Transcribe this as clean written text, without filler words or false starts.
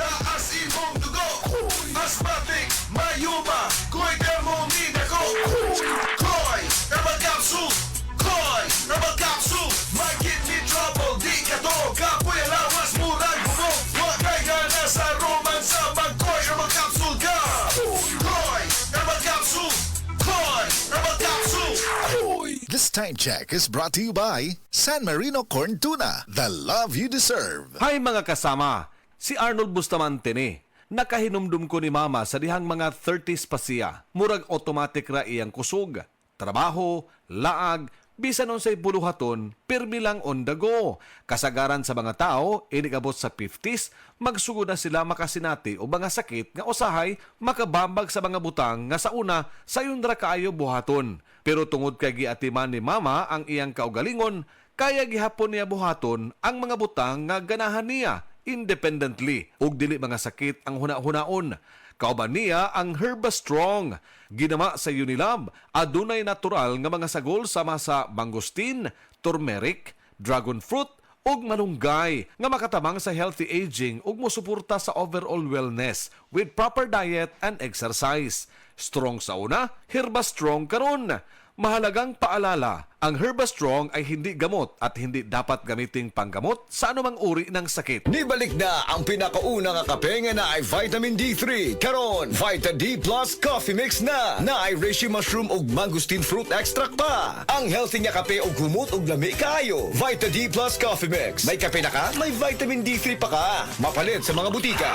Taas imong dugo, asthmatic, mayuma, ko'y thermomina ko. Ko'y herbal capsule, ko'y herbal capsule. May kidney trouble, di ka to, kapoy alawas, murag bubog. Huwag kay gana sa romansa, mag-ko'y herbal capsule ka. Ko'y herbal capsule, ko'y herbal capsule. This time check is brought to you by San Marino Corn Tuna, the love you deserve. Hay mga kasama, si Arnold Bustamante ni. Nakahinumdum ko ni mama sa dihang mga 30s pa siya. Murag automatic ra iyang kusog. Trabaho, laag, bisan nun sa'y buluhaton, pirmi lang on the go. Kasagaran sa mga tao, inigabot sa 50s, magsugod na sila makasinati o mga sakit nga usahay makabambag sa mga butang nga sa una sayon ra kaayo buhaton. Pero tungod kay giatiman ni mama ang iyang kaugalingon, kaya gihapon niya buhaton ang mga butang nga ganahan niya independently ug dili mga sakit ang huna-hunaon. Kauban niya ang Herbastrong. Ginama sa Unilab, adunay natural nga mga sagol sama sa mangosteen, turmeric, dragon fruit ug malunggay nga makatabang sa healthy aging ug mosuporta sa overall wellness with proper diet and exercise. Strong sa una, Herbastrong karon. Mahalagang paalala, ang Herbastrong ay hindi gamot at hindi dapat gamiting panggamot sa anumang uri ng sakit. Nibalik na ang pinakauna nga kape nga na ay vitamin D3. Karon, Vita D Plus Coffee Mix na ay reishi mushroom ug mangosteen fruit extract pa. Ang healthy nga kape ug humot ug lami kaayo. Vita D Plus Coffee Mix. May kape na ka, may vitamin D3 pa ka. Mapalit sa mga butika.